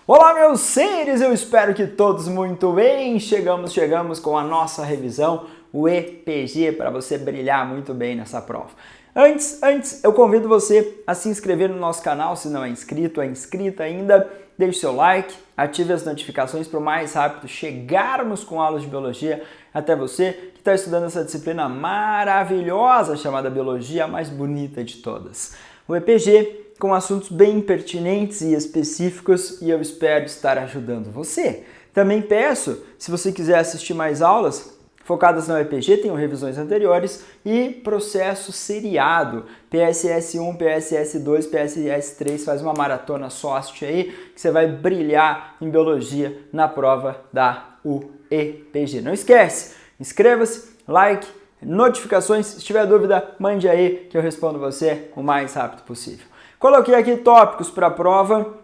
Olá, meus seres, eu espero que todos muito bem. Chegamos com a nossa revisão, o EPG, para você brilhar muito bem nessa prova. Antes, eu convido você a se inscrever no nosso canal, se não é inscrito, é inscrita ainda. Deixe seu like, ative as notificações para o mais rápido chegarmos com aulas de biologia até você que está estudando essa disciplina maravilhosa chamada biologia, a mais bonita de todas. O EPG com assuntos bem pertinentes e específicos e eu espero estar ajudando você. Também peço, se você quiser assistir mais aulas focadas na EPG, tenho revisões anteriores e processo seriado, PSS1, PSS2, PSS3, faz uma maratona só, assiste aí, que você vai brilhar em biologia na prova da UEPG. Não esquece, inscreva-se, like, notificações, se tiver dúvida, mande aí que eu respondo você o mais rápido possível. Coloquei aqui tópicos para a prova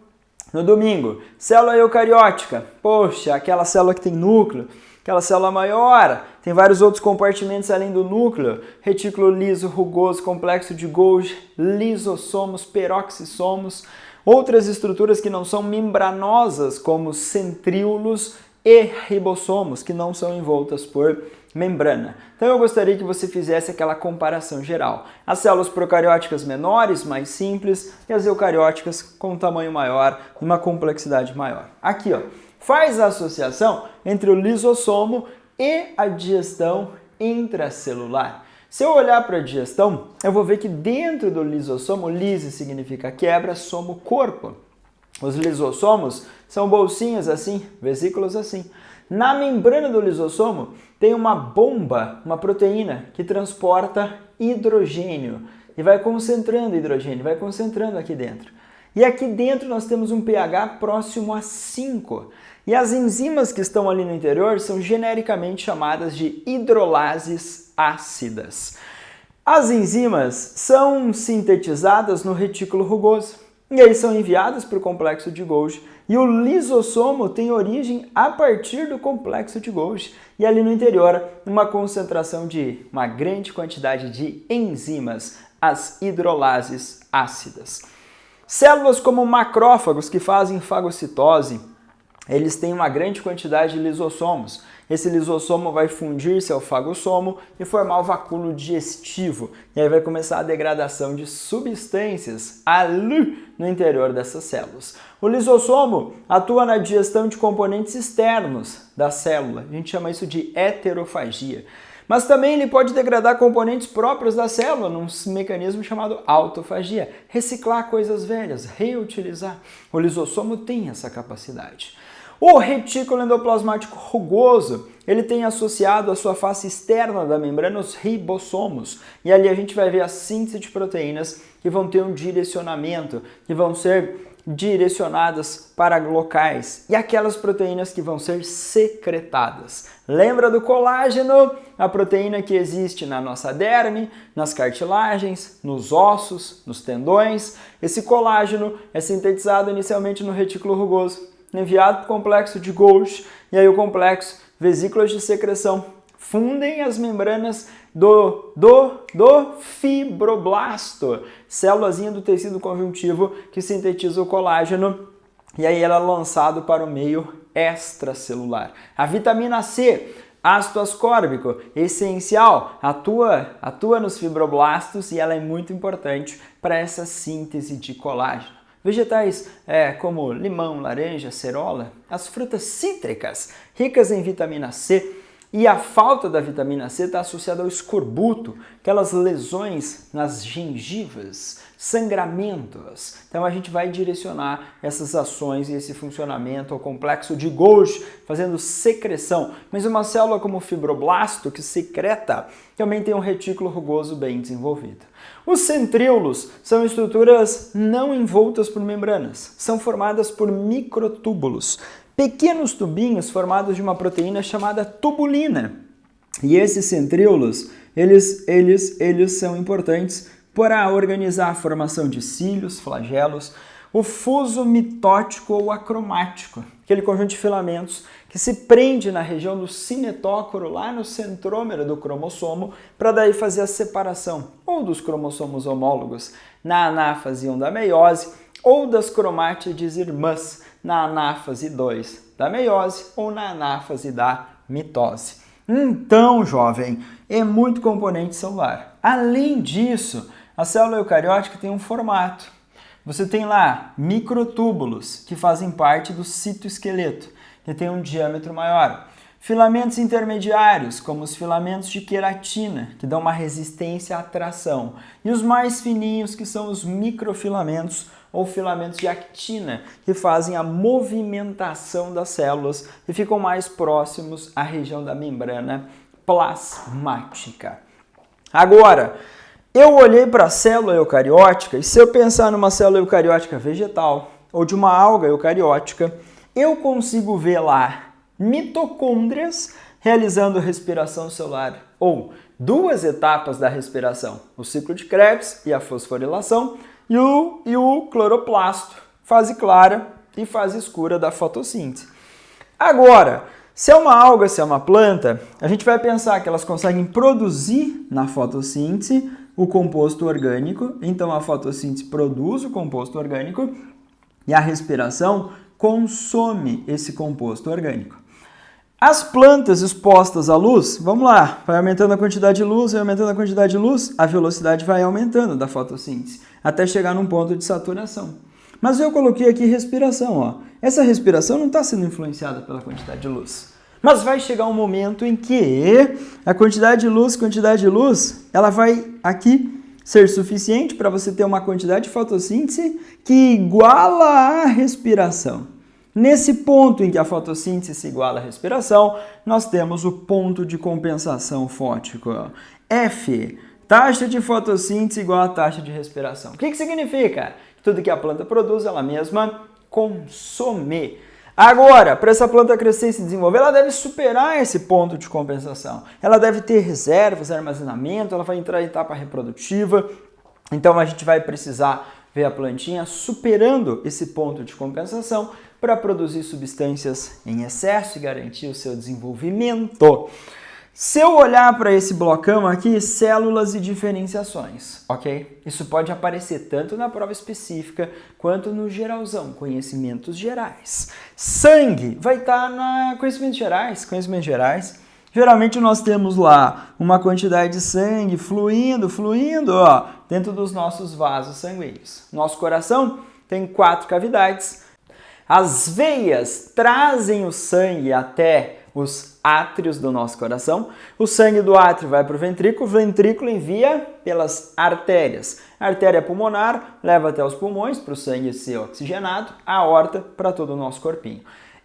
no domingo. Célula eucariótica, poxa, aquela célula que tem núcleo, aquela célula maior, tem vários outros compartimentos além do núcleo, retículo liso, rugoso, complexo de Golgi, lisossomos, peroxissomos, outras estruturas que não são membranosas, como centríolos e ribossomos, que não são envoltas por membrana. Então eu gostaria que você fizesse aquela comparação geral. As células procarióticas menores, mais simples, e as eucarióticas com um tamanho maior, uma complexidade maior. Aqui, ó, faz a associação entre o lisossomo e a digestão intracelular. Se eu olhar para a digestão, eu vou ver que dentro do lisossomo, lise significa quebra, somo corpo. Os lisossomos são bolsinhas assim, vesículas assim. Na membrana do lisossomo tem uma bomba, uma proteína que transporta hidrogênio e vai concentrando hidrogênio, vai concentrando aqui dentro. E aqui dentro nós temos um pH próximo a 5. E as enzimas que estão ali no interior são genericamente chamadas de hidrolases ácidas. As enzimas são sintetizadas no retículo rugoso. E aí são enviadas para o complexo de Golgi. E o lisossomo tem origem a partir do complexo de Golgi. E ali no interior, uma concentração de uma grande quantidade de enzimas, as hidrolases ácidas. Células como macrófagos que fazem fagocitose, eles têm uma grande quantidade de lisossomos. Esse lisossomo vai fundir-se ao fagossomo e formar o vacúolo digestivo. E aí vai começar a degradação de substâncias ali no interior dessas células. O lisossomo atua na digestão de componentes externos da célula. A gente chama isso de heterofagia. Mas também ele pode degradar componentes próprios da célula num mecanismo chamado autofagia. Reciclar coisas velhas, reutilizar. O lisossomo tem essa capacidade. O retículo endoplasmático rugoso, ele tem associado à sua face externa da membrana os ribossomos. E ali a gente vai ver a síntese de proteínas que vão ter um direcionamento, que vão ser direcionadas para locais. E aquelas proteínas que vão ser secretadas. Lembra do colágeno? A proteína que existe na nossa derme, nas cartilagens, nos ossos, nos tendões. Esse colágeno é sintetizado inicialmente no retículo rugoso, enviado para o complexo de Golgi, e aí o complexo, vesículas de secreção, fundem as membranas do fibroblasto, célulazinha do tecido conjuntivo que sintetiza o colágeno, e aí ela é lançado para o meio extracelular. A vitamina C, ácido ascórbico, essencial, atua nos fibroblastos e ela é muito importante para essa síntese de colágeno. Vegetais como limão, laranja, cerola, as frutas cítricas ricas em vitamina C, e a falta da vitamina C está associada ao escorbuto, aquelas lesões nas gengivas, sangramentos. Então a gente vai direcionar essas ações e esse funcionamento ao complexo de Golgi, fazendo secreção. Mas uma célula como o fibroblasto, que secreta, também tem um retículo rugoso bem desenvolvido. Os centríolos são estruturas não envoltas por membranas, são formadas por microtúbulos, pequenos tubinhos formados de uma proteína chamada tubulina. E esses centríolos, eles são importantes para organizar a formação de cílios, flagelos, o fuso mitótico ou acromático, aquele conjunto de filamentos que se prende na região do cinetócoro, lá no centrômero do cromossomo, para daí fazer a separação ou dos cromossomos homólogos na anáfase ou da meiose, ou das cromátides irmãs, na anáfase 2 da meiose ou na anáfase da mitose. Então, jovem, é muito componente celular. Além disso, a célula eucariótica tem um formato. Você tem lá microtúbulos, que fazem parte do citoesqueleto, que tem um diâmetro maior. Filamentos intermediários, como os filamentos de queratina, que dão uma resistência à tração. E os mais fininhos, que são os microfilamentos ou filamentos de actina, que fazem a movimentação das células e ficam mais próximos à região da membrana plasmática. Agora, eu olhei para a célula eucariótica e se eu pensar numa célula eucariótica vegetal ou de uma alga eucariótica, eu consigo ver lá mitocôndrias realizando respiração celular ou duas etapas da respiração, o ciclo de Krebs e a fosforilação e o cloroplasto, fase clara e fase escura da fotossíntese. Agora, se é uma alga, se é uma planta, a gente vai pensar que elas conseguem produzir na fotossíntese o composto orgânico, então a fotossíntese produz o composto orgânico e a respiração consome esse composto orgânico. As plantas expostas à luz, vamos lá, vai aumentando a quantidade de luz, vai aumentando a quantidade de luz, a velocidade vai aumentando da fotossíntese, até chegar num ponto de saturação. Mas eu coloquei aqui respiração, ó. Essa respiração não está sendo influenciada pela quantidade de luz. Mas vai chegar um momento em que a quantidade de luz, ela vai aqui ser suficiente para você ter uma quantidade de fotossíntese que iguala a respiração. Nesse ponto em que a fotossíntese se iguala à respiração, nós temos o ponto de compensação fótico. F, taxa de fotossíntese igual a taxa de respiração. O que significa? Tudo que a planta produz, ela mesma consome. Agora, para essa planta crescer e se desenvolver, ela deve superar esse ponto de compensação. Ela deve ter reservas, armazenamento, ela vai entrar em etapa reprodutiva. Então a gente vai precisar ver a plantinha superando esse ponto de compensação para produzir substâncias em excesso e garantir o seu desenvolvimento. Se eu olhar para esse blocão aqui, células e diferenciações, ok? Isso pode aparecer tanto na prova específica quanto no geralzão, conhecimentos gerais. Sangue vai estar na conhecimentos gerais. Geralmente nós temos lá uma quantidade de sangue fluindo, ó, dentro dos nossos vasos sanguíneos. Nosso coração tem 4 cavidades. As veias trazem o sangue até os átrios do nosso coração. O sangue do átrio vai para o ventrículo envia pelas artérias. A artéria pulmonar leva até os pulmões para o sangue ser oxigenado, a aorta para todo o nosso corpinho.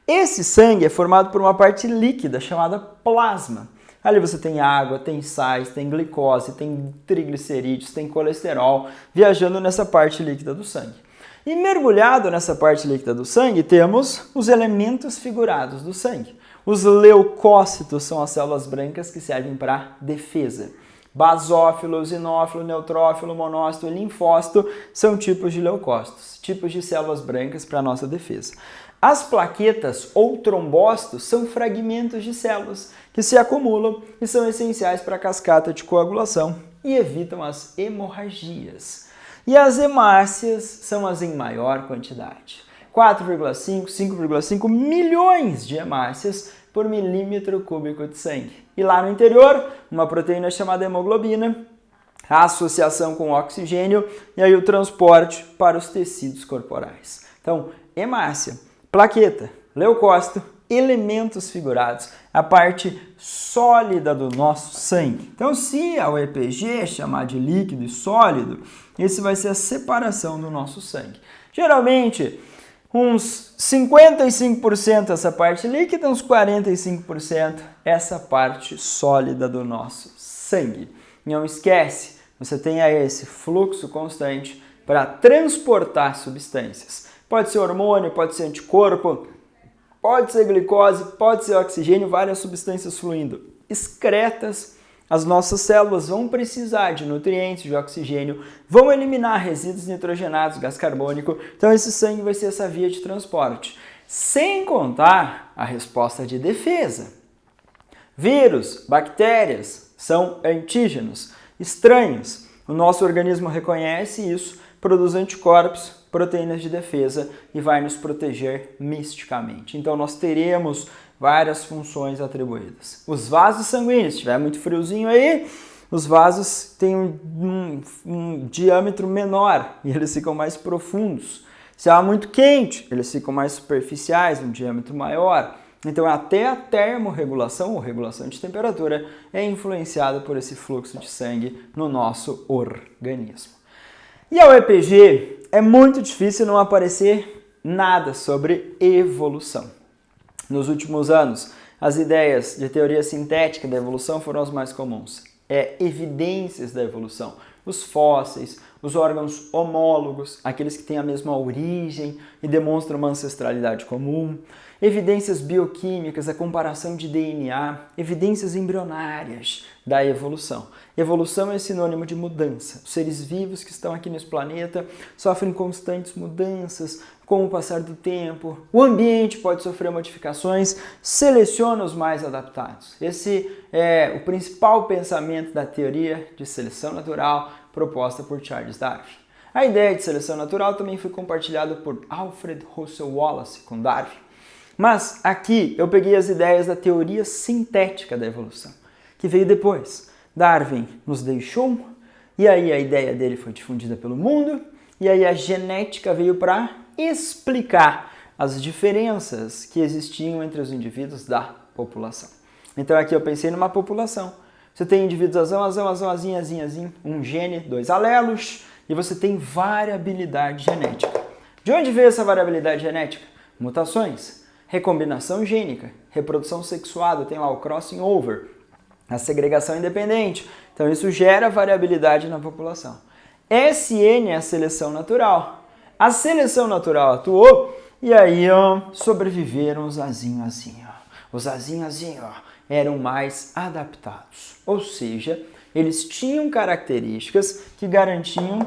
Esse sangue é formado por uma parte líquida chamada plasma. Ali você tem água, tem sais, tem glicose, tem triglicerídeos, tem colesterol viajando nessa parte líquida do sangue. E mergulhado nessa parte líquida do sangue temos os elementos figurados do sangue. Os leucócitos são as células brancas que servem para defesa. Basófilo, eosinófilo, neutrófilo, monócito e linfócito são tipos de leucócitos, tipos de células brancas para a nossa defesa. As plaquetas ou trombócitos são fragmentos de células que se acumulam e são essenciais para a cascata de coagulação e evitam as hemorragias. E as hemácias são as em maior quantidade. 4,5, 5,5 milhões de hemácias por milímetro cúbico de sangue. E lá no interior, uma proteína chamada hemoglobina, a associação com o oxigênio e aí o transporte para os tecidos corporais. Então, hemácia, plaqueta, leucócito, elementos figurados, a parte sólida do nosso sangue. Então, se a EPG chamar de líquido e sólido, esse vai ser a separação do nosso sangue. Geralmente, uns 55% essa parte líquida, uns 45% essa parte sólida do nosso sangue. Não esquece, você tem aí esse fluxo constante para transportar substâncias. Pode ser hormônio, pode ser anticorpo, pode ser glicose, pode ser oxigênio, várias substâncias fluindo excretas. As nossas células vão precisar de nutrientes, de oxigênio, vão eliminar resíduos nitrogenados, gás carbônico. Então esse sangue vai ser essa via de transporte. Sem contar a resposta de defesa. Vírus, bactérias são antígenos estranhos. O nosso organismo reconhece isso, produz anticorpos proteínas de defesa e vai nos proteger misticamente. Então nós teremos várias funções atribuídas. Os vasos sanguíneos, se tiver muito friozinho aí, os vasos têm um diâmetro menor e eles ficam mais profundos. Se há muito quente, eles ficam mais superficiais, um diâmetro maior. Então até a termorregulação ou regulação de temperatura é influenciada por esse fluxo de sangue no nosso organismo. E ao EPG é muito difícil não aparecer nada sobre evolução. Nos últimos anos, as ideias de teoria sintética da evolução foram as mais comuns. Evidências da evolução, os fósseis, os órgãos homólogos, aqueles que têm a mesma origem e demonstram uma ancestralidade comum, evidências bioquímicas, a comparação de DNA, evidências embrionárias da evolução. Evolução é sinônimo de mudança. Os seres vivos que estão aqui nesse planeta sofrem constantes mudanças com o passar do tempo. O ambiente pode sofrer modificações, seleciona os mais adaptados. Esse é o principal pensamento da teoria de seleção natural proposta por Charles Darwin. A ideia de seleção natural também foi compartilhada por Alfred Russel Wallace com Darwin. Mas aqui eu peguei as ideias da teoria sintética da evolução, que veio depois. Darwin nos deixou, e aí a ideia dele foi difundida pelo mundo, e aí a genética veio para explicar as diferenças que existiam entre os indivíduos da população. Então aqui eu pensei numa população. Você tem indivíduos azão, azinho, um gene, 2 alelos, e você tem variabilidade genética. De onde veio essa variabilidade genética? Mutações, recombinação gênica, reprodução sexuada, tem lá o crossing over, a segregação independente. Então isso gera variabilidade na população. SN é a seleção natural. A seleção natural atuou e aí sobreviveram os azinho. Os azinho eram mais adaptados. Ou seja, eles tinham características que garantiam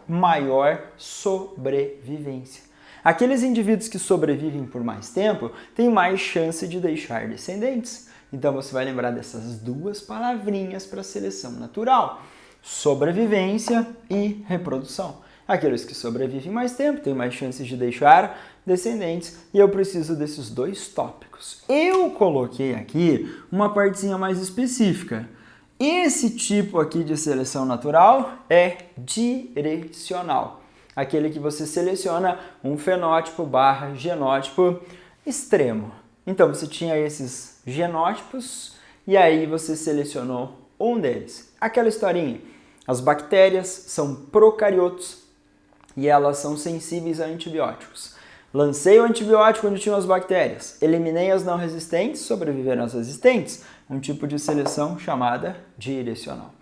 maior sobrevivência. Aqueles indivíduos que sobrevivem por mais tempo têm mais chance de deixar descendentes. Então você vai lembrar dessas duas palavrinhas para seleção natural: sobrevivência e reprodução. Aqueles que sobrevivem mais tempo têm mais chances de deixar descendentes, e eu preciso desses 2 tópicos. Eu coloquei aqui uma partezinha mais específica. Esse tipo aqui de seleção natural é direcional. Aquele que você seleciona um fenótipo / genótipo extremo. Então você tinha esses genótipos e aí você selecionou um deles. Aquela historinha. As bactérias são procariotos e elas são sensíveis a antibióticos. Lancei o antibiótico onde tinham as bactérias, eliminei as não resistentes, sobreviveram as resistentes, um tipo de seleção chamada direcional.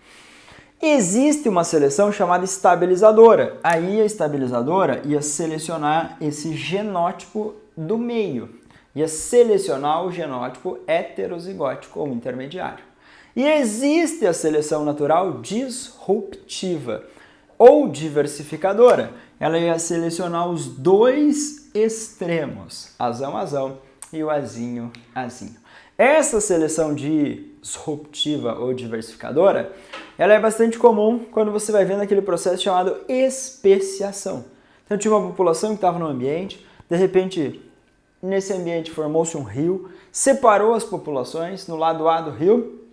Existe uma seleção chamada estabilizadora. Aí a estabilizadora ia selecionar esse genótipo do meio, ia selecionar o genótipo heterozigótico ou intermediário. E existe a seleção natural disruptiva ou diversificadora. Ela ia selecionar os 2 extremos, azão e o azinho. Essa seleção disruptiva ou diversificadora, ela é bastante comum quando você vai vendo aquele processo chamado especiação. Então tinha uma população que estava no ambiente, de repente nesse ambiente formou-se um rio, separou as populações no lado A do rio,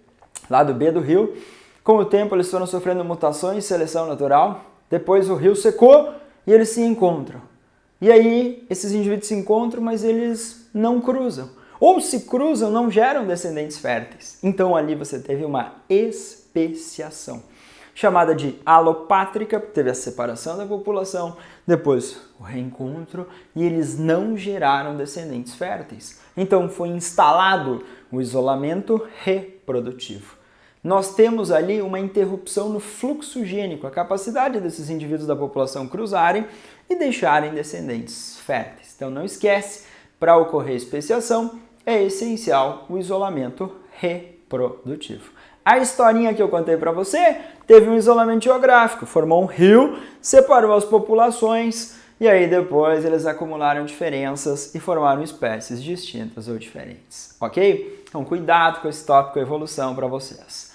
lado B do rio. Com o tempo eles foram sofrendo mutações, seleção natural, depois o rio secou e eles se encontram. E aí esses indivíduos se encontram, mas eles não cruzam. Ou se cruzam, não geram descendentes férteis. Então ali você teve uma especiação, chamada de alopátrica, teve a separação da população, depois o reencontro e eles não geraram descendentes férteis. Então foi instalado o isolamento reprodutivo. Nós temos ali uma interrupção no fluxo gênico, a capacidade desses indivíduos da população cruzarem e deixarem descendentes férteis. Então não esquece, para ocorrer especiação, é essencial o isolamento reprodutivo. A historinha que eu contei para você teve um isolamento geográfico, formou um rio, separou as populações e aí depois eles acumularam diferenças e formaram espécies distintas ou diferentes, ok? Então cuidado com esse tópico evolução para vocês.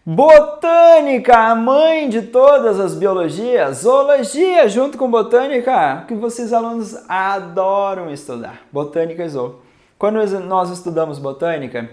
Botânica, a mãe de todas as biologias, zoologia junto com botânica, que vocês alunos adoram estudar, botânica e zoo. Quando nós estudamos botânica,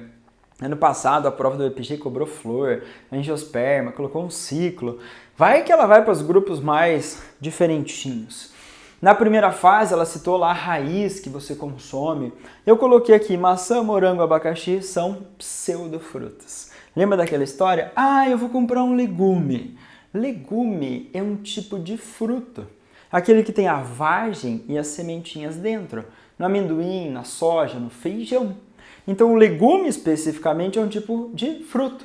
ano passado a prova do EPG cobrou flor, angiosperma, colocou um ciclo, vai que ela vai para os grupos mais diferentinhos. Na primeira fase, ela citou lá a raiz que você consome. Eu coloquei aqui maçã, morango, abacaxi são pseudofrutas. Lembra daquela história? Ah, eu vou comprar um legume. Legume é um tipo de fruto. Aquele que tem a vagem e as sementinhas dentro. No amendoim, na soja, no feijão. Então, o legume especificamente é um tipo de fruto.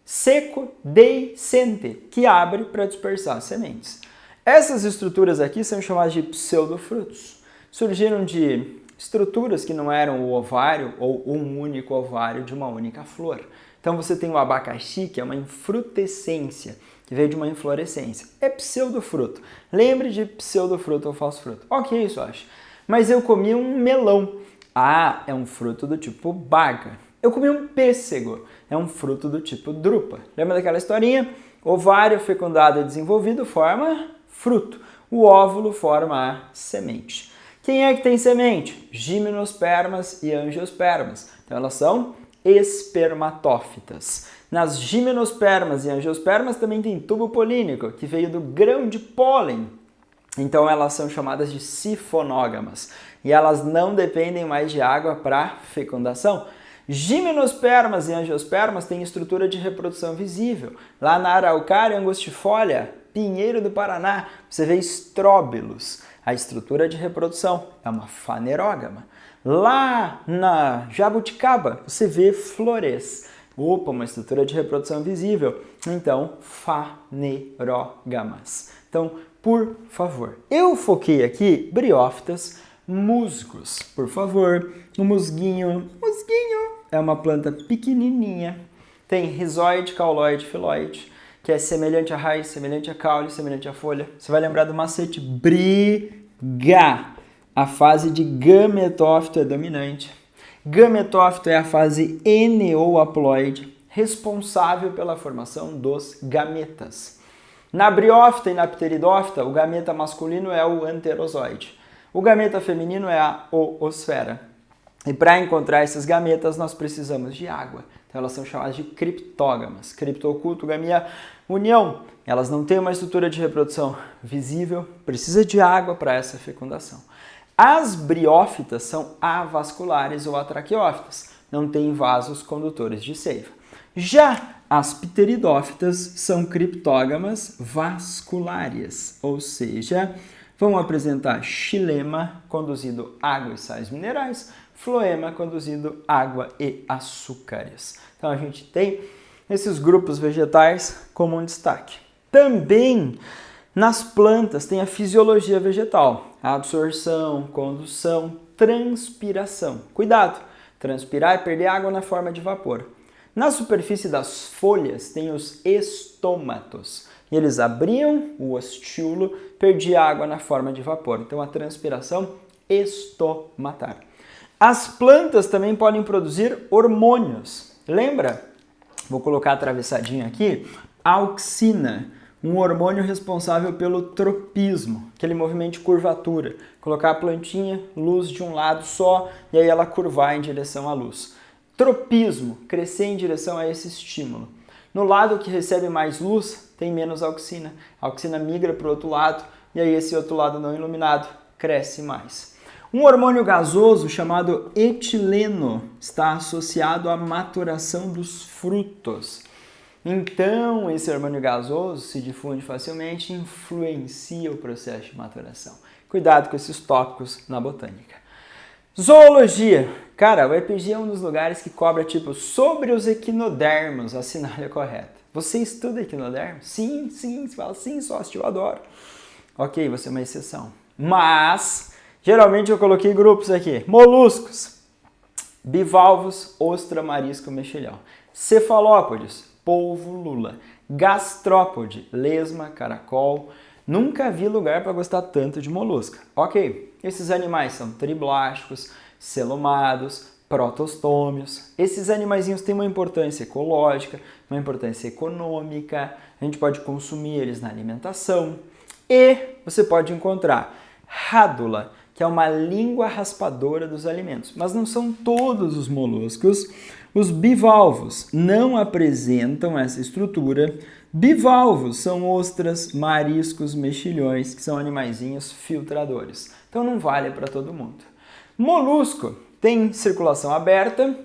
Seco, deiscente, que abre para dispersar sementes. Essas estruturas aqui são chamadas de pseudofrutos. Surgiram de estruturas que não eram o ovário ou um único ovário de uma única flor. Então você tem o abacaxi, que é uma infrutescência, que veio de uma inflorescência. É pseudofruto. Lembre de pseudofruto ou falso fruto. Ok, isso eu acho. Mas eu comi um melão. Ah, é um fruto do tipo baga. Eu comi um pêssego. É um fruto do tipo drupa. Lembra daquela historinha? Ovário fecundado e desenvolvido forma fruto. O óvulo forma a semente. Quem é que tem semente? Gimnospermas e angiospermas. Então elas são espermatófitas. Nas gimnospermas e angiospermas também tem tubo polínico, que veio do grão de pólen. Então elas são chamadas de sifonógamas. E elas não dependem mais de água para fecundação. Gimnospermas e angiospermas têm estrutura de reprodução visível. Lá na araucária angustifolia, pinheiro do Paraná, você vê estróbilos. A estrutura de reprodução é uma fanerógama. Lá na jabuticaba, você vê flores. Opa, uma estrutura de reprodução visível. Então, fanerógamas. Então, por favor, eu foquei aqui briófitas, musgos. Por favor, o musguinho é uma planta pequenininha. Tem rizoide, cauloide, filóide, que é semelhante à raiz, semelhante a caule, semelhante à folha. Você vai lembrar do macete, brigar. A fase de gametófito é dominante. Gametófito é a fase N ou haploide, responsável pela formação dos gametas. Na briófita e na pteridófita, o gameta masculino é o anterozoide. O gameta feminino é a oosfera. E para encontrar esses gametas, nós precisamos de água. Então elas são chamadas de criptógamas. Criptoculto, gamia, união. Elas não têm uma estrutura de reprodução visível, precisa de água para essa fecundação. As briófitas são avasculares ou atraqueófitas, não têm vasos condutores de seiva. Já as pteridófitas são criptógamas vasculares, ou seja, vão apresentar xilema conduzindo água e sais minerais, floema conduzindo água e açúcares. Então a gente tem esses grupos vegetais como um destaque. Também nas plantas tem a fisiologia vegetal, a absorção, condução, transpiração. Cuidado, transpirar é perder água na forma de vapor. Na superfície das folhas tem os estômatos. E eles abriam o ostíolo, perdia água na forma de vapor. Então a transpiração estomatar. As plantas também podem produzir hormônios. Lembra? Vou colocar atravessadinho aqui. Auxina, um hormônio responsável pelo tropismo, aquele movimento de curvatura. Colocar a plantinha, luz de um lado só, e aí ela curvar em direção à luz. Tropismo, crescer em direção a esse estímulo. No lado que recebe mais luz, tem menos auxina. A auxina migra para o outro lado, e aí esse outro lado não iluminado cresce mais. Um hormônio gasoso chamado etileno está associado à maturação dos frutos. Então, esse hormônio gasoso se difunde facilmente e influencia o processo de maturação. Cuidado com esses tópicos na botânica. Zoologia. Cara, o EPG é um dos lugares que cobra tipo sobre os equinodermos, assinale correta. Você estuda equinodermos? Sim, você fala sim, sócio, eu adoro. Ok, você é uma exceção. Mas, geralmente eu coloquei grupos aqui. Moluscos, bivalvos, ostra, marisco, mexilhão. Cefalópodes, polvo, lula. Gastrópode, lesma, caracol. Nunca vi lugar para gostar tanto de molusca. Ok, esses animais são triblásticos, celomados, protostômios. Esses animaizinhos têm uma importância ecológica, uma importância econômica, a gente pode consumir eles na alimentação. E você pode encontrar rádula, que é uma língua raspadora dos alimentos. Mas não são todos os moluscos. Os bivalvos não apresentam essa estrutura. Bivalvos são ostras, mariscos, mexilhões, que são animaizinhos filtradores. Então não vale para todo mundo. Molusco tem circulação aberta,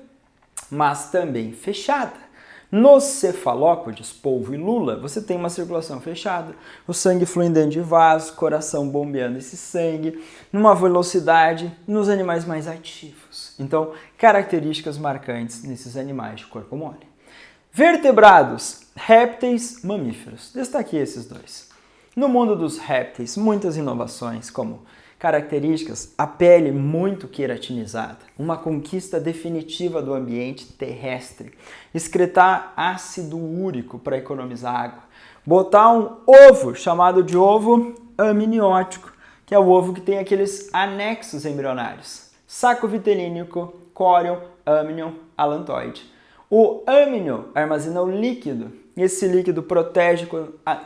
mas também fechada. Nos cefalópodes, polvo e lula, você tem uma circulação fechada, o sangue fluindo dentro de vaso, coração bombeando esse sangue, numa velocidade nos animais mais ativos. Então, características marcantes nesses animais de corpo mole. Vertebrados, répteis, mamíferos. Destaquei esses dois. No mundo dos répteis, muitas inovações, como características, a pele muito queratinizada, uma conquista definitiva do ambiente terrestre, excretar ácido úrico para economizar água, botar um ovo chamado de ovo amniótico, que é o ovo que tem aqueles anexos embrionários, saco vitelínico, córion, amnion, alantoide. O amnion armazena o líquido, e esse líquido protege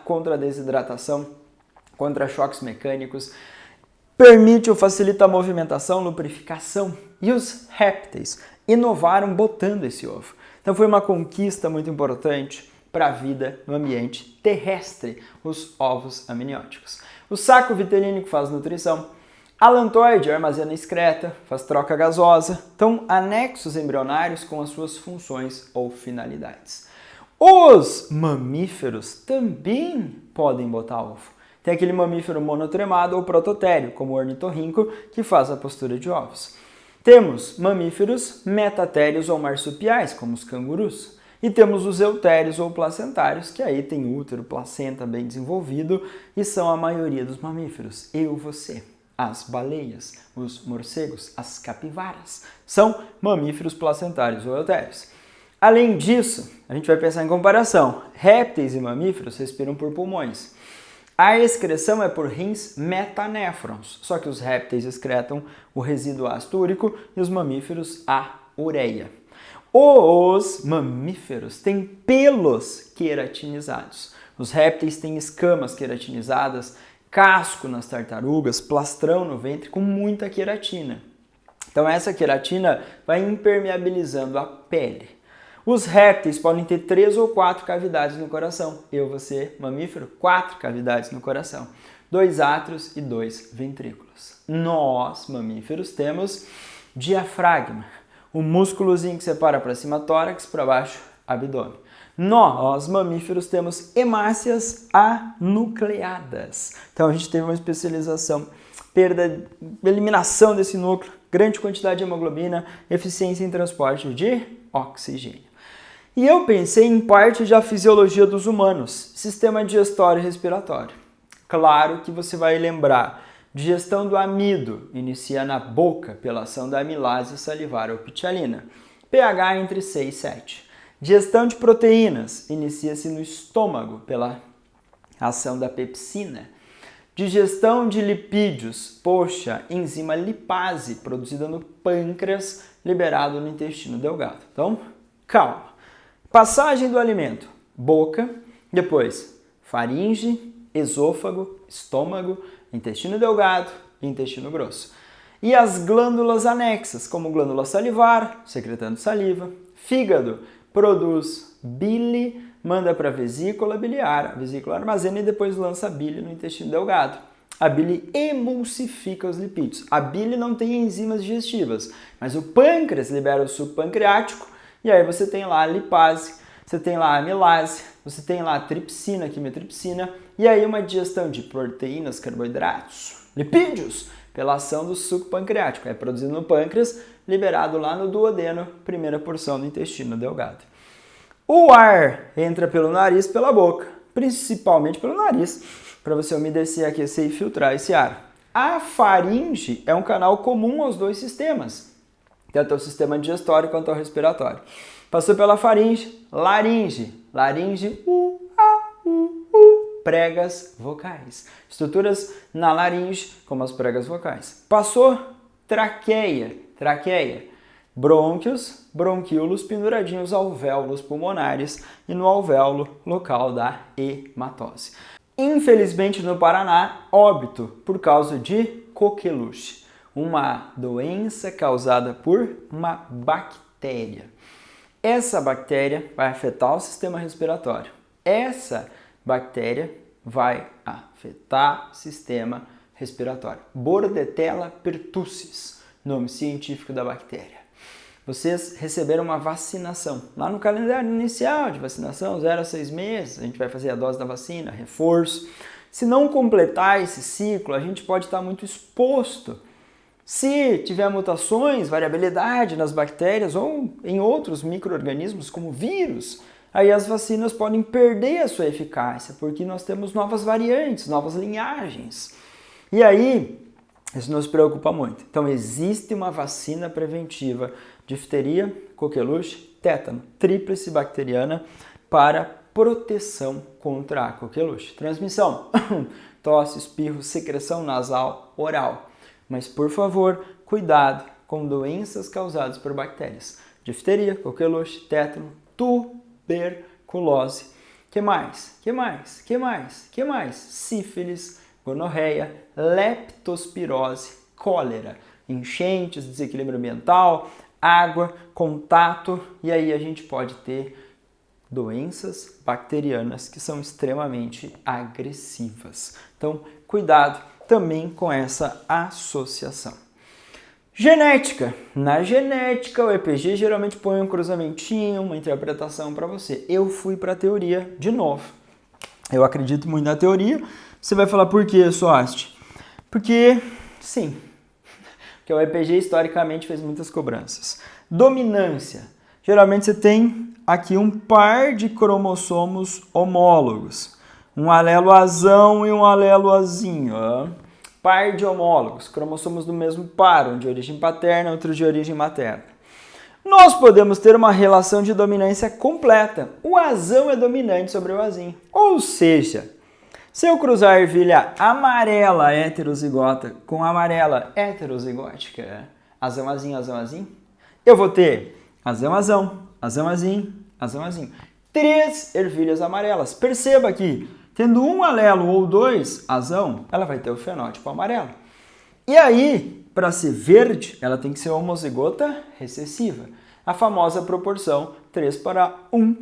contra a desidratação, contra choques mecânicos, permite ou facilita a movimentação, lubrificação. E os répteis inovaram botando esse ovo. Então foi uma conquista muito importante para a vida no ambiente terrestre, os ovos amnióticos. O saco vitelínico faz nutrição. Alantoide armazena excreta, faz troca gasosa. Então, anexos embrionários com as suas funções ou finalidades. Os mamíferos também podem botar ovo. Tem aquele mamífero monotremado ou prototério, como o ornitorrinco, que faz a postura de ovos. Temos mamíferos metatérios ou marsupiais, como os cangurus. E temos os eutérios ou placentários, que aí tem útero, placenta bem desenvolvido e são a maioria dos mamíferos. Eu, você, as baleias, os morcegos, as capivaras, são mamíferos placentários ou eutérios. Além disso, a gente vai pensar em comparação. Répteis e mamíferos respiram por pulmões. A excreção é por rins metanéfrons, só que os répteis excretam o resíduo ácido úrico e os mamíferos a ureia. Os mamíferos têm pelos queratinizados. Os répteis têm escamas queratinizadas, casco nas tartarugas, plastrão no ventre com muita queratina. Então essa queratina vai impermeabilizando a pele. Os répteis podem ter 3 ou 4 cavidades no coração. Eu, você, mamífero, 4 cavidades no coração. 2 átrios e 2 ventrículos. Nós, mamíferos, temos diafragma, o músculozinho que separa para cima tórax, para baixo abdômen. Nós, mamíferos, temos hemácias anucleadas. Então a gente teve uma especialização, eliminação desse núcleo, grande quantidade de hemoglobina, eficiência em transporte de oxigênio. E eu pensei em parte da fisiologia dos humanos, sistema digestório e respiratório. Claro que você vai lembrar, digestão do amido inicia na boca pela ação da amilase salivar ou pitialina, pH entre 6 e 7. Digestão de proteínas inicia-se no estômago pela ação da pepsina. Digestão de lipídios, enzima lipase produzida no pâncreas, liberado no intestino delgado. Então, calma. Passagem do alimento, boca, depois faringe, esôfago, estômago, intestino delgado e intestino grosso. E as glândulas anexas, como glândula salivar, secretando saliva, fígado, produz bile, manda para a vesícula biliar, a vesícula armazena e depois lança a bile no intestino delgado. A bile emulsifica os lipídios. A bile não tem enzimas digestivas, mas o pâncreas libera o suco pancreático e aí você tem lá a lipase, você tem lá a amilase, você tem lá a tripsina, quimiotripsina e aí uma digestão de proteínas, carboidratos, lipídios pela ação do suco pancreático. É produzido no pâncreas, liberado lá no duodeno, primeira porção do intestino delgado. O ar entra pelo nariz, pela boca, principalmente pelo nariz, para você umedecer, aquecer e filtrar esse ar. A faringe é um canal comum aos dois sistemas, tanto ao sistema digestório quanto ao respiratório. Passou pela faringe, laringe, pregas vocais. Estruturas na laringe, como as pregas vocais. Passou traqueia, brônquios, bronquíolos penduradinhos alvéolos pulmonares e no alvéolo local da hematose. Infelizmente no Paraná, óbito por causa de coqueluche, uma doença causada por uma bactéria. Essa bactéria vai afetar o sistema respiratório. Essa bactéria vai afetar o sistema respiratório. Bordetella pertussis, nome científico da bactéria. Vocês receberam uma vacinação. Lá no calendário inicial de vacinação, 0 a 6 meses, a gente vai fazer a dose da vacina, reforço. Se não completar esse ciclo, a gente pode estar muito exposto. Se tiver mutações, variabilidade nas bactérias ou em outros micro-organismos como vírus, aí as vacinas podem perder a sua eficácia, porque nós temos novas variantes, novas linhagens. E aí, isso nos preocupa muito. Então, existe uma vacina preventiva de difteria, coqueluche, tétano, tríplice bacteriana para proteção contra a coqueluche. Transmissão, tosse, espirro, secreção nasal, oral. Mas, por favor, cuidado com doenças causadas por bactérias. Difteria, coqueluche, tétano, tuberculose. Que mais? Sífilis, gonorreia, leptospirose, cólera, enchentes, desequilíbrio ambiental, água, contato, e aí a gente pode ter doenças bacterianas que são extremamente agressivas. Então, cuidado também com essa associação. Genética. Na genética, o EPG geralmente põe um cruzamentinho, uma interpretação para você. Eu fui para a teoria de novo. Eu acredito muito na teoria. Você vai falar por quê, Soaste? Porque, sim, porque o EPG historicamente fez muitas cobranças. Dominância. Geralmente você tem aqui um par de cromossomos homólogos. Um alelo azão e um alelo azinho. Par de homólogos, cromossomos do mesmo par, um de origem paterna, outro de origem materna. Nós podemos ter uma relação de dominância completa. O azão é dominante sobre o azinho. Ou seja, se eu cruzar a ervilha amarela heterozigota com amarela heterozigótica, azão, azinho, azão, azinho, eu vou ter azão, azão, azão, azinho, azão, azinho. 3 ervilhas amarelas. Perceba aqui, tendo um alelo ou 2 azão, ela vai ter o fenótipo amarelo. E aí, para ser verde, ela tem que ser homozigota recessiva. A famosa proporção 3:1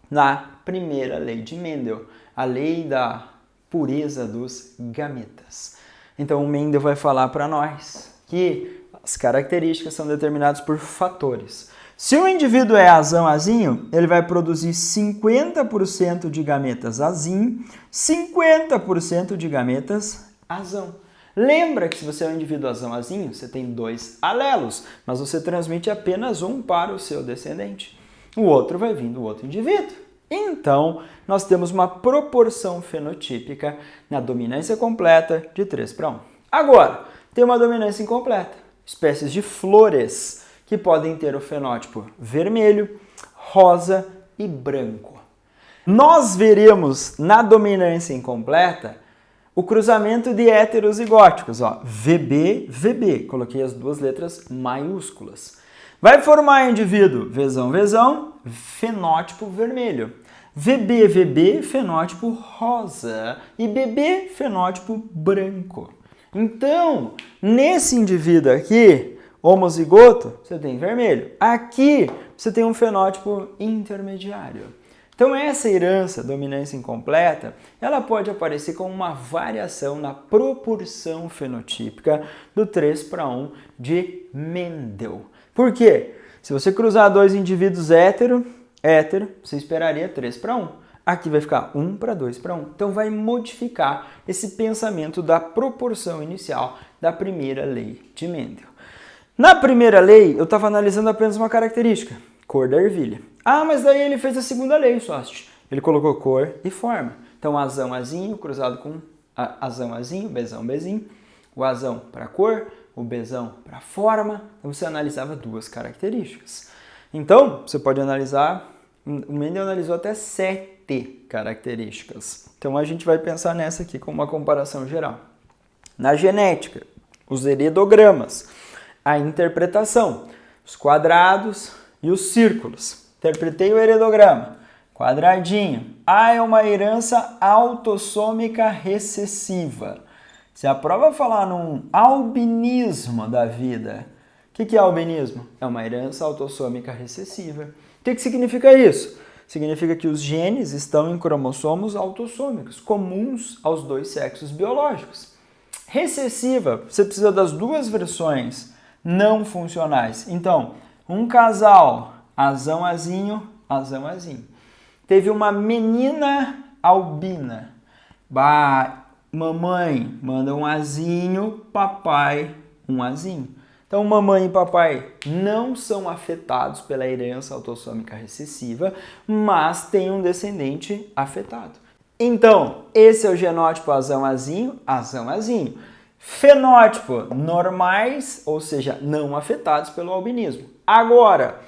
na primeira lei de Mendel, a lei da pureza dos gametas. Então, o Mendel vai falar para nós que as características são determinadas por fatores. Se o indivíduo é azão-azinho, ele vai produzir 50% de gametas azinho, 50% de gametas azão. Lembra que se você é um indivíduo azão-azinho, você tem 2 alelos, mas você transmite apenas um para o seu descendente. O outro vai vir do outro indivíduo. Então, nós temos uma proporção fenotípica na dominância completa de 3:1. Agora, tem uma dominância incompleta. Espécies de flores que podem ter o fenótipo vermelho, rosa e branco. Nós veremos na dominância incompleta o cruzamento de heterozigóticos, ó, VB, VB, coloquei as 2 letras maiúsculas. Vai formar indivíduo Vzão, Vzão, fenótipo vermelho. VB, VB, fenótipo rosa. E BB, fenótipo branco. Então, nesse indivíduo aqui, homozigoto, você tem vermelho. Aqui, você tem um fenótipo intermediário. Então, essa herança, dominância incompleta, ela pode aparecer como uma variação na proporção fenotípica do 3:1 de Mendel. Por quê? Se você cruzar 2 indivíduos hétero, você esperaria 3:1. Aqui vai ficar 1:2:1. Então, vai modificar esse pensamento da proporção inicial da primeira lei de Mendel. Na primeira lei, eu estava analisando apenas uma característica, cor da ervilha. Ah, mas daí ele fez a segunda lei, Soaste. Ele colocou cor e forma. Então, azão, azinho, cruzado com azão, azinho, bezão, bezinho. O azão para cor, o bezão para forma. Então, você analisava 2 características. Então, você pode analisar, o Mendel analisou até 7 características. Então, a gente vai pensar nessa aqui como uma comparação geral. Na genética, os heredigramas, a interpretação. os quadrados e os círculos. Interpretei o heredograma. Quadradinho. A é uma herança autossômica recessiva. Se a prova falar num albinismo da vida, o que é albinismo? É uma herança autossômica recessiva. O que significa isso? Significa que os genes estão em cromossomos autossômicos, comuns aos dois sexos biológicos. Recessiva, você precisa das duas versões não funcionais. Então, um casal, azão, azinho, azão, azinho. Teve uma menina albina. Mamãe manda um azinho, papai um azinho. Então, mamãe e papai não são afetados pela herança autossômica recessiva, mas tem um descendente afetado. Então, esse é o genótipo azão-azinho, azão-azinho. Fenótipo normais, ou seja, não afetados pelo albinismo. Agora,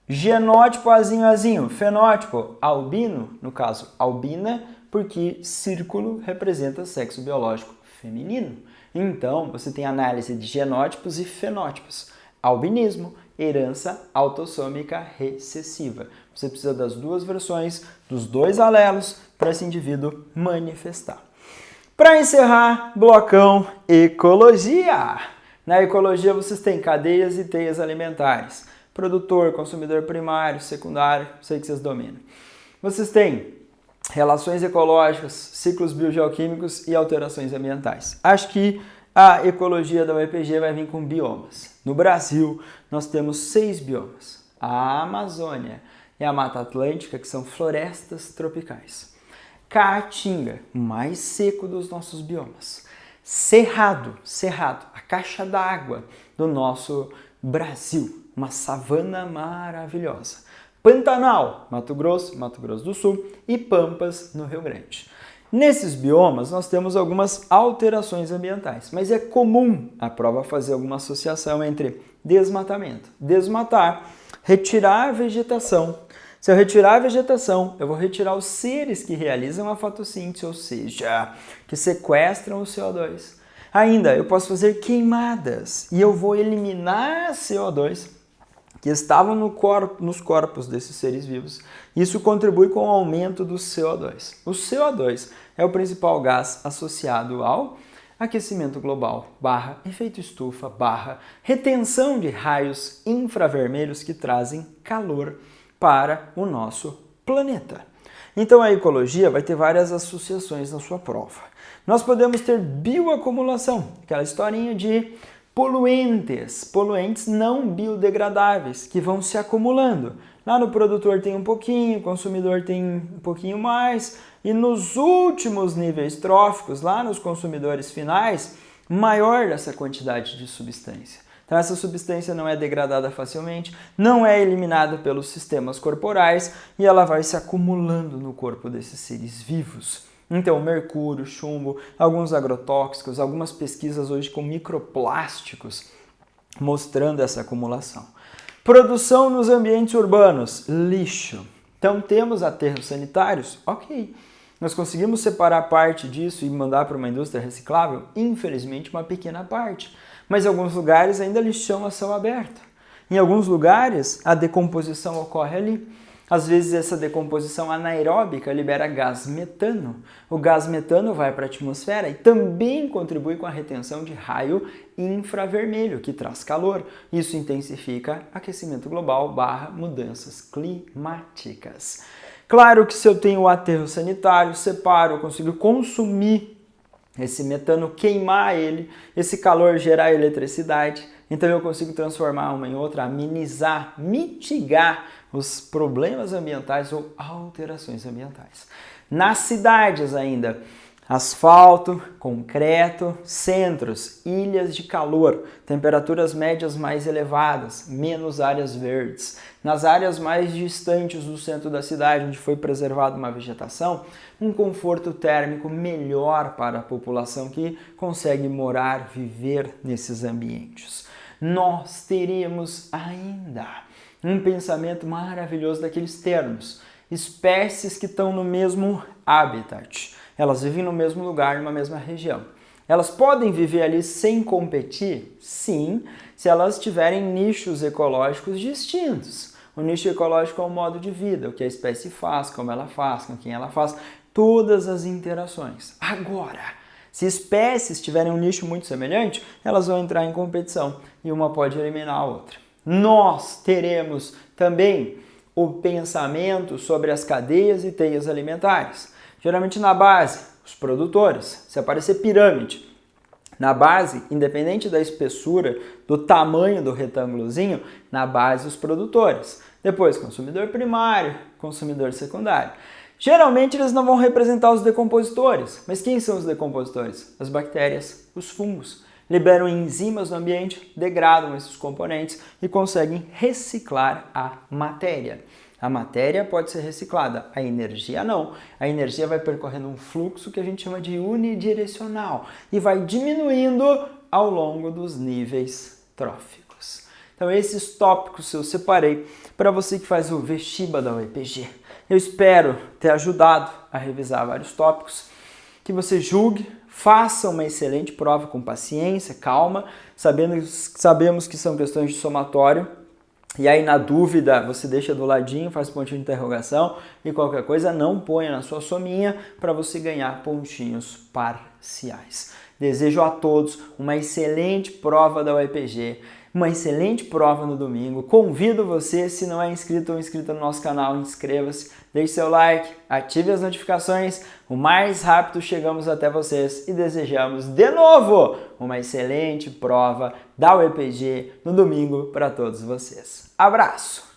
genótipo azinho-azinho, fenótipo albino, no caso albina, porque círculo representa sexo biológico feminino. Então, você tem análise de genótipos e fenótipos. Albinismo, herança autossômica recessiva. Você precisa das duas versões, dos dois alelos, para esse indivíduo manifestar. Para encerrar, blocão ecologia. Na ecologia, vocês têm cadeias e teias alimentares. Produtor, consumidor primário, secundário, sei que vocês dominam. Vocês têm relações ecológicas, ciclos biogeoquímicos e alterações ambientais. Acho que a ecologia da UEPG vai vir com biomas. No Brasil, nós temos 6 biomas. A Amazônia e a Mata Atlântica, que são florestas tropicais. Caatinga, mais seco dos nossos biomas. Cerrado, a caixa d'água do nosso Brasil, uma savana maravilhosa. Pantanal, Mato Grosso do Sul e Pampas, no Rio Grande. Nesses biomas, nós temos algumas alterações ambientais, mas é comum a prova fazer alguma associação entre desmatamento. Desmatar, retirar a vegetação. Se eu retirar a vegetação, eu vou retirar os seres que realizam a fotossíntese, ou seja, que sequestram o CO2. Ainda, eu posso fazer queimadas e eu vou eliminar CO2 que estavam nos corpos desses seres vivos. Isso contribui com o aumento do CO2. O CO2 é o principal gás associado ao aquecimento global, efeito estufa, retenção de raios infravermelhos que trazem calor para o nosso planeta. Então a ecologia vai ter várias associações na sua prova. Nós podemos ter bioacumulação, aquela historinha de poluentes não biodegradáveis, que vão se acumulando. Lá no produtor tem um pouquinho, o consumidor tem um pouquinho mais, e nos últimos níveis tróficos, lá nos consumidores finais, maior essa quantidade de substância. Então essa substância não é degradada facilmente, não é eliminada pelos sistemas corporais e ela vai se acumulando no corpo desses seres vivos. Então, mercúrio, chumbo, alguns agrotóxicos, algumas pesquisas hoje com microplásticos mostrando essa acumulação. Produção nos ambientes urbanos, lixo. Então, temos aterros sanitários? Ok. Nós conseguimos separar parte disso e mandar para uma indústria reciclável? Infelizmente, uma pequena parte. Mas em alguns lugares ainda lixão a céu aberto. Em alguns lugares, a decomposição ocorre ali. Às vezes essa decomposição anaeróbica libera gás metano. O gás metano vai para a atmosfera e também contribui com a retenção de raio infravermelho, que traz calor. Isso intensifica aquecimento global / mudanças climáticas. Claro que se eu tenho o aterro sanitário, separo, eu consigo consumir esse metano, queimar ele, esse calor gerar eletricidade. Então eu consigo transformar uma em outra, amenizar, mitigar os problemas ambientais ou alterações ambientais. Nas cidades ainda, asfalto, concreto, centros, ilhas de calor, temperaturas médias mais elevadas, menos áreas verdes. Nas áreas mais distantes do centro da cidade, onde foi preservada uma vegetação, um conforto térmico melhor para a população que consegue morar, viver nesses ambientes. Nós teremos ainda um pensamento maravilhoso daqueles termos. Espécies que estão no mesmo habitat. Elas vivem no mesmo lugar, numa mesma região. Elas podem viver ali sem competir? Sim, se elas tiverem nichos ecológicos distintos. O nicho ecológico é um modo de vida, o que a espécie faz, como ela faz, com quem ela faz, todas as interações. Agora, se espécies tiverem um nicho muito semelhante, elas vão entrar em competição e uma pode eliminar a outra. Nós teremos também o pensamento sobre as cadeias e teias alimentares. Geralmente na base, os produtores. Se aparecer pirâmide na base, independente da espessura, do tamanho do retângulozinho, na base os produtores. Depois, consumidor primário, consumidor secundário. Geralmente eles não vão representar os decompositores. Mas quem são os decompositores? As bactérias, os fungos. Liberam enzimas no ambiente, degradam esses componentes e conseguem reciclar a matéria. A matéria pode ser reciclada, a energia não. A energia vai percorrendo um fluxo que a gente chama de unidirecional e vai diminuindo ao longo dos níveis tróficos. Então esses tópicos eu separei para você que faz o Vestiba da UEPG. Eu espero ter ajudado a revisar vários tópicos, que você julgue, faça uma excelente prova com paciência, calma, sabemos que são questões de somatório. E aí, na dúvida, você deixa do ladinho, faz pontinho de interrogação e qualquer coisa não ponha na sua sominha para você ganhar pontinhos parciais. Desejo a todos uma excelente prova da UEPG, uma excelente prova no domingo. Convido você, se não é inscrito ou inscrita no nosso canal, inscreva-se, deixe seu like, ative as notificações. O mais rápido chegamos até vocês e desejamos de novo uma excelente prova da UEPG no domingo para todos vocês. Abraço!